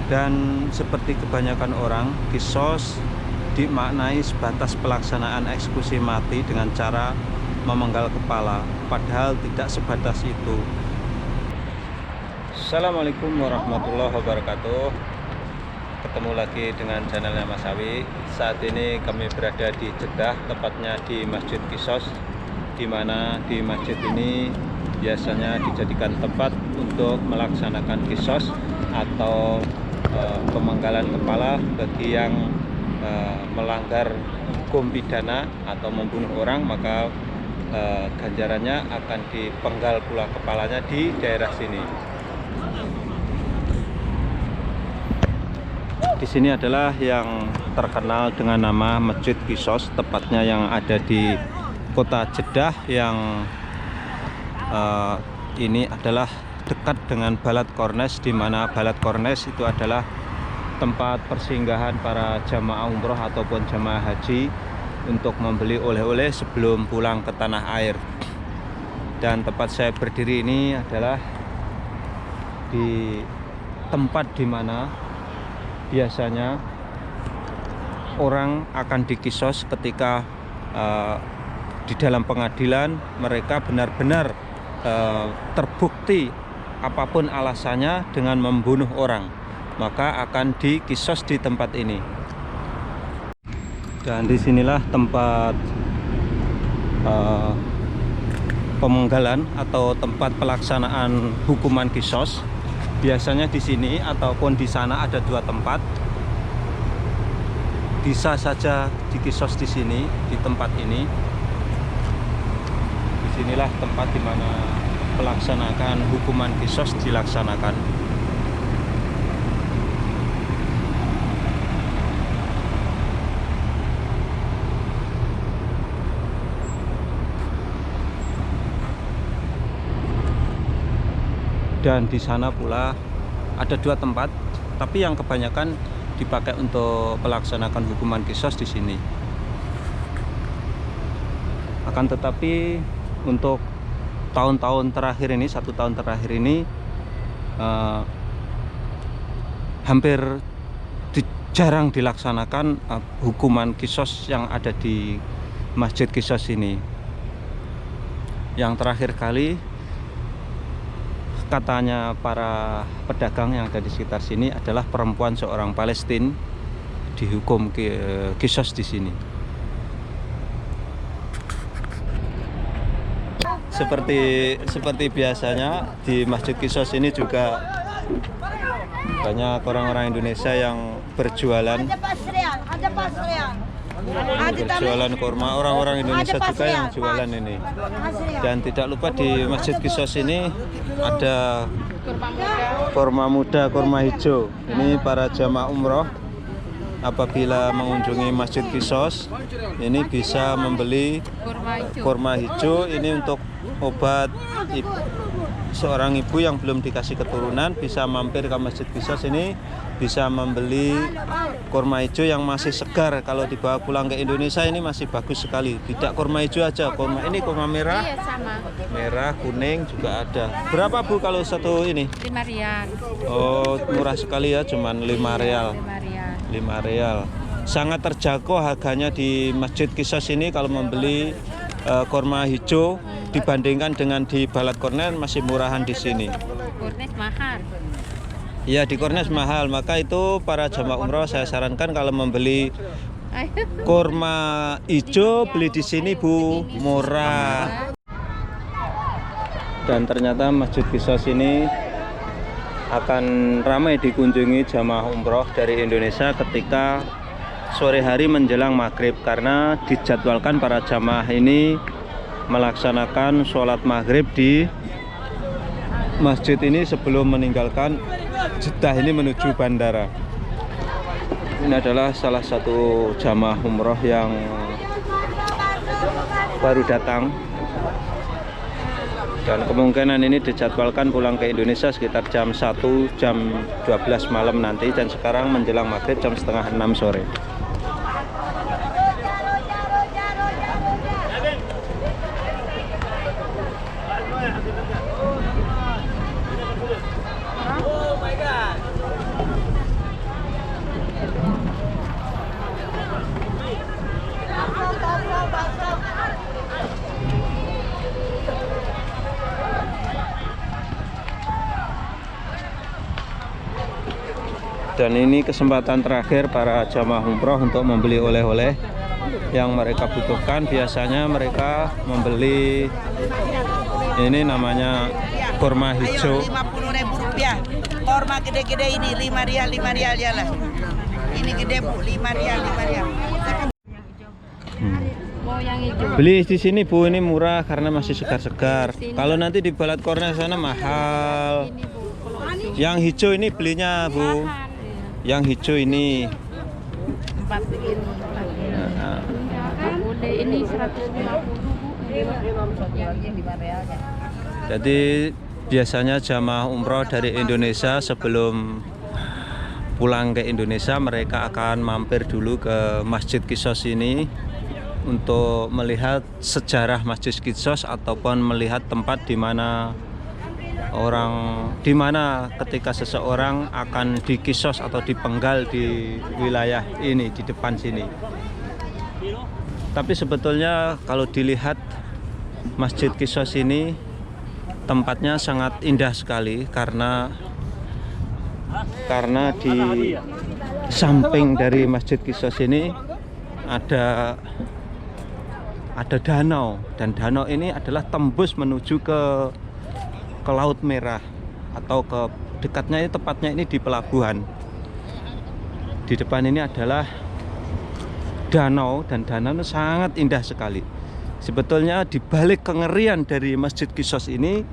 Dan seperti kebanyakan orang, Qisas dimaknai sebatas pelaksanaan eksekusi mati dengan cara memenggal kepala, padahal tidak sebatas itu. Assalamualaikum warahmatullahi wabarakatuh. Ketemu lagi dengan channelnya Mas Awi. Saat ini kami berada di Jeddah, tepatnya di Masjid Qisas, di mana di masjid ini biasanya dijadikan tempat untuk melaksanakan qisas atau pemenggalan kepala bagi yang melanggar hukum pidana atau membunuh orang, maka ganjarannya akan dipenggal pula kepalanya di daerah sini. Di sini adalah yang terkenal dengan nama Masjid Qisas, tepatnya yang ada di kota Jeddah, yang ini adalah dekat dengan Balad Kornes, di mana Balad Kornes itu adalah tempat persinggahan para jamaah umroh ataupun jamaah haji untuk membeli oleh-oleh sebelum pulang ke tanah air. Dan tempat saya berdiri ini adalah di tempat di mana biasanya orang akan diqisas ketika di dalam pengadilan mereka benar-benar terbukti apapun alasannya dengan membunuh orang, maka akan diqisas di tempat ini. Dan disinilah tempat pemenggalan atau tempat pelaksanaan hukuman qisas. Biasanya di sini ataupun di sana ada dua tempat. Bisa saja diqisas di sini, di tempat ini. Disinilah tempat di mana pelaksanaan hukuman qisas dilaksanakan. Dan di sana pula ada dua tempat, tapi yang kebanyakan dipakai untuk melaksanakan hukuman qisas di sini. Akan tetapi untuk tahun-tahun terakhir ini, 1 tahun terakhir ini, hampir jarang dilaksanakan hukuman qisas yang ada di Masjid Qisas ini. Yang terakhir kali, katanya para pedagang yang ada di sekitar sini, adalah perempuan seorang Palestina dihukum qisas di sini. Seperti biasanya di Masjid Qisas ini juga banyak orang-orang Indonesia yang berjualan kurma. Orang-orang Indonesia juga yang jualan ini. Dan tidak lupa di Masjid Qisas ini ada kurma muda, kurma hijau. Ini para jamaah umroh apabila mengunjungi Masjid Qisas ini bisa membeli kurma hijau. Ini untuk obat seorang ibu yang belum dikasih keturunan, bisa mampir ke Masjid Qisas ini, bisa membeli kurma hijau yang masih segar. Kalau dibawa pulang ke Indonesia ini masih bagus sekali. Tidak kurma hijau aja, kurma ini kurma merah. Iya, sama. Merah, kuning juga ada. Berapa Bu kalau satu ini? 5 rial. Oh, murah sekali ya, cuman 5 rial. 5 rial. Sangat terjangkau harganya di Masjid Qisas ini kalau membeli kurma hijau dibandingkan dengan di Balad Kornes, masih murahan di sini. Kornes mahal. Ya, di Kornes mahal, maka itu para jamaah umroh saya sarankan kalau membeli kurma hijau beli di sini Bu, murah. Dan ternyata Masjid Qisas ini akan ramai dikunjungi jamaah umroh dari Indonesia ketika sore hari menjelang maghrib, karena dijadwalkan para jamaah ini melaksanakan sholat maghrib di masjid ini sebelum meninggalkan Jeddah ini menuju bandara. Ini adalah salah satu jamaah umroh yang baru datang, dan kemungkinan ini dijadwalkan pulang ke Indonesia sekitar jam 1, jam 12 malam nanti, dan sekarang menjelang maghrib jam setengah 6 sore. Dan ini kesempatan terakhir para jamaah umroh untuk membeli oleh-oleh yang mereka butuhkan. Biasanya mereka membeli ini namanya kurma hijau. 50.000 rupiah. Kurma gede-gede ini 5 rial ya lah. Ini gede Bu, 5 rial. Beli di sini Bu, ini murah karena masih segar-segar. Kalau nanti di Balat Kornet sana mahal. Yang hijau ini belinya Bu. Yang hijau ini 4 begini. Ini 150. Jadi biasanya jamaah umroh dari Indonesia sebelum pulang ke Indonesia mereka akan mampir dulu ke Masjid Qissos ini untuk melihat sejarah Masjid Qissos ataupun melihat tempat di mana ketika seseorang akan dikisos atau dipenggal di wilayah ini, di depan sini. Tapi sebetulnya kalau dilihat Masjid Qissos ini tempatnya sangat indah sekali karena di samping dari Masjid Qissos ini ada danau, dan danau ini adalah tembus menuju ke Laut Merah atau ke dekatnya ini, tepatnya ini di pelabuhan. Di depan ini adalah danau, dan danau itu sangat indah sekali. Sebetulnya di balik kengerian dari Masjid Qissos ini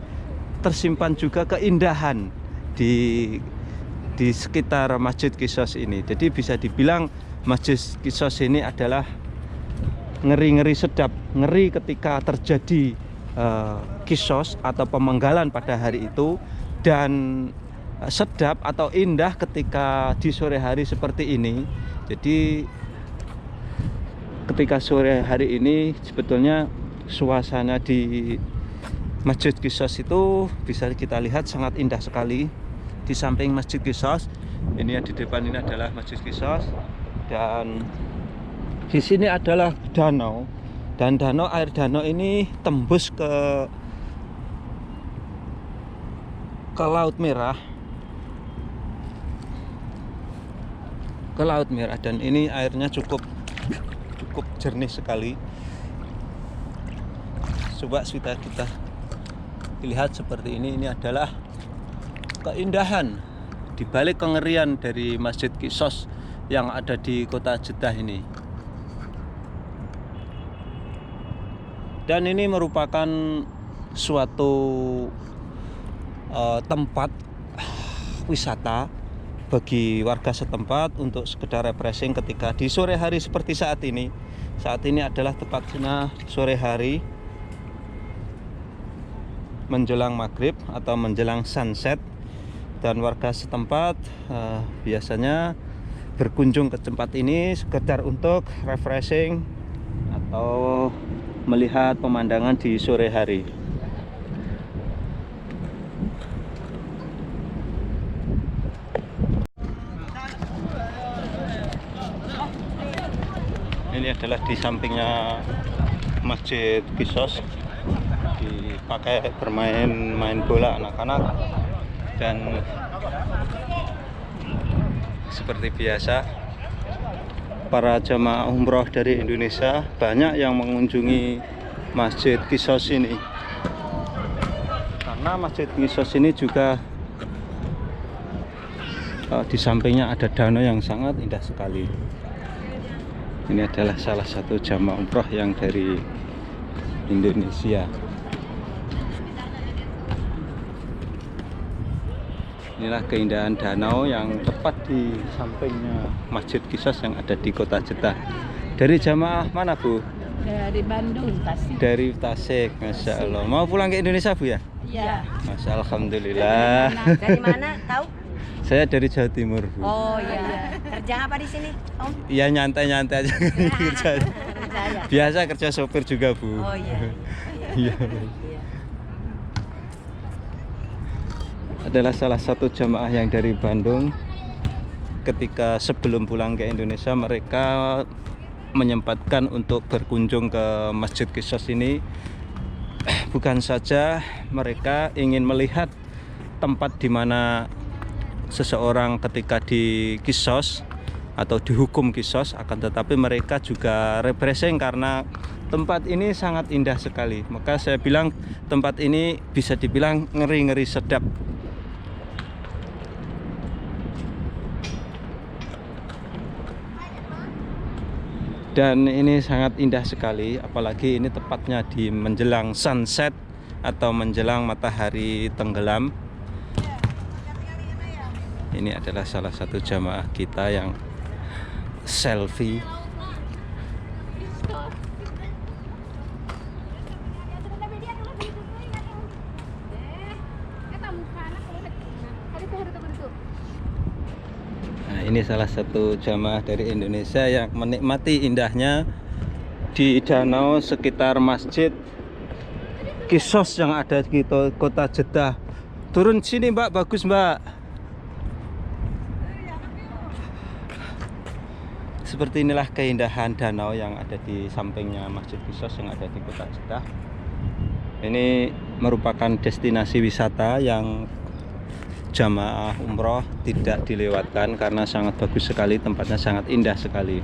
tersimpan juga keindahan di sekitar Masjid Qissos ini. Jadi bisa dibilang Masjid Qissos ini adalah ngeri-ngeri sedap, ngeri ketika terjadi kisos atau pemenggalan pada hari itu, dan sedap atau indah ketika di sore hari seperti ini. Jadi ketika sore hari ini sebetulnya suasana di Masjid Qissos itu bisa kita lihat sangat indah sekali. Di samping Masjid Qissos ini, di depan ini adalah Masjid Qissos, dan di sini adalah danau. Dan air danau ini tembus ke Laut Merah. Dan ini airnya cukup jernih sekali. Coba kita lihat seperti ini adalah keindahan di balik kengerian dari Masjid Qissos yang ada di kota Jeddah ini. Dan ini merupakan suatu tempat wisata bagi warga setempat untuk sekedar refreshing ketika di sore hari seperti saat ini. Saat ini adalah tepatnya sore hari menjelang maghrib atau menjelang sunset, dan warga setempat biasanya berkunjung ke tempat ini sekedar untuk refreshing atau melihat pemandangan di sore hari. Ini adalah di sampingnya Masjid Qissos, dipakai main bola anak-anak. Dan seperti biasa para jamaah umroh dari Indonesia banyak yang mengunjungi Masjid Qissos ini, karena Masjid Qissos ini juga di sampingnya ada danau yang sangat indah sekali. Ini adalah salah satu jamaah umroh yang dari Indonesia. Inilah keindahan danau yang tepat di sampingnya Masjid Qissos yang ada di kota Jeddah. Dari jamaah mana Bu? Dari Bandung, Tasik. Dari Tasik, Masya Allah. Mau pulang ke Indonesia Bu ya? Iya. Masya Allah, Alhamdulillah. Dari mana? Tahu? Saya dari Jawa Timur Bu. Oh iya. Kerja apa di sini, Om? Iya, nyantai-nyantai aja kerja. Biasa kerja sopir juga Bu. Oh iya. Iya. Adalah salah satu jamaah yang dari Bandung. Ketika sebelum pulang ke Indonesia mereka menyempatkan untuk berkunjung ke Masjid Qissos ini. Bukan saja mereka ingin melihat tempat di mana seseorang ketika di kisos atau dihukum kisos, akan tetapi mereka juga refreshing karena tempat ini sangat indah sekali. Maka saya bilang tempat ini bisa dibilang ngeri-ngeri sedap. Dan ini sangat indah sekali, apalagi ini tepatnya di menjelang sunset atau menjelang matahari tenggelam. Ini adalah salah satu jamaah kita yang selfie. Nah, ini salah satu jamaah dari Indonesia yang menikmati indahnya di danau sekitar Masjid Kisos yang ada di kota Jeddah. Turun sini Mbak, bagus Mbak. Seperti inilah keindahan danau yang ada di sampingnya Masjid Kisos yang ada di kota Jeddah. Ini merupakan destinasi wisata yang jamaah umroh tidak dilewatkan karena sangat bagus sekali, tempatnya sangat indah sekali.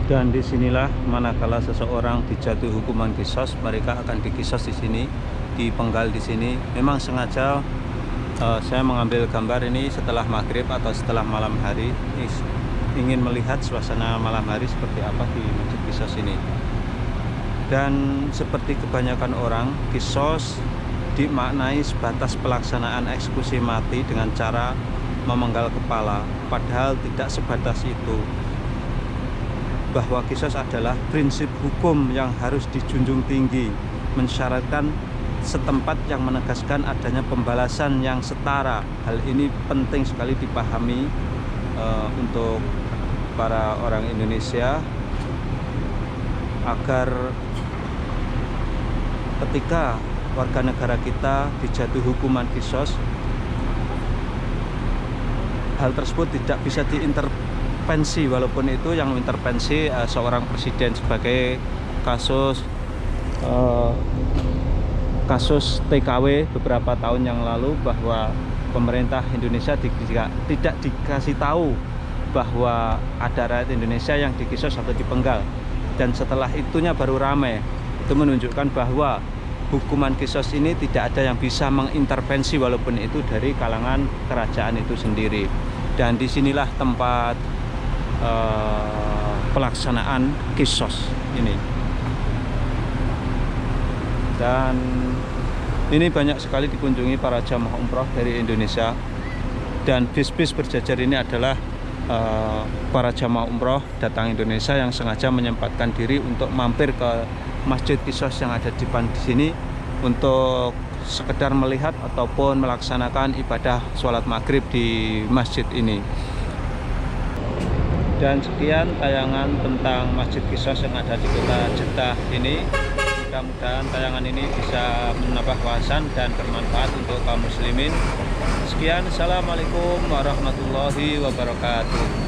Dan disinilah manakala seseorang dijatuhi hukuman kisos, mereka akan dikisos di sini, dipenggal di sini. Memang sengaja saya mengambil gambar ini setelah maghrib atau setelah malam hari, ingin melihat suasana malam hari seperti apa di Masjid Kisos ini. Dan seperti kebanyakan orang, kisos dimaknai sebatas pelaksanaan eksekusi mati dengan cara memenggal kepala, padahal tidak sebatas itu. Bahwa kisos adalah prinsip hukum yang harus dijunjung tinggi, mensyaratkan setempat yang menegaskan adanya pembalasan yang setara. Hal ini penting sekali dipahami untuk para orang Indonesia, agar ketika warga negara kita dijatuhi hukuman kisos, hal tersebut tidak bisa diintervensi, walaupun itu yang intervensi seorang presiden sebagai kasus TKW beberapa tahun yang lalu, bahwa pemerintah Indonesia tidak dikasih tahu bahwa ada rakyat Indonesia yang dikisos atau dipenggal, dan setelah itunya baru ramai. Itu menunjukkan bahwa hukuman kisos ini tidak ada yang bisa mengintervensi, walaupun itu dari kalangan kerajaan itu sendiri. Dan disinilah tempat pelaksanaan kisos ini. Dan ini banyak sekali dikunjungi para jamaah umroh dari Indonesia, dan bis-bis berjajar ini adalah para jamaah umroh datang Indonesia yang sengaja menyempatkan diri untuk mampir ke Masjid Kisos yang ada di sini untuk sekedar melihat ataupun melaksanakan ibadah sholat maghrib di masjid ini. Dan sekian tayangan tentang Masjid Kisos yang ada di kota Jeddah ini. Mudah-mudahan tayangan ini bisa menambah wawasan dan bermanfaat untuk kaum muslimin. Sekian, assalamualaikum warahmatullahi wabarakatuh.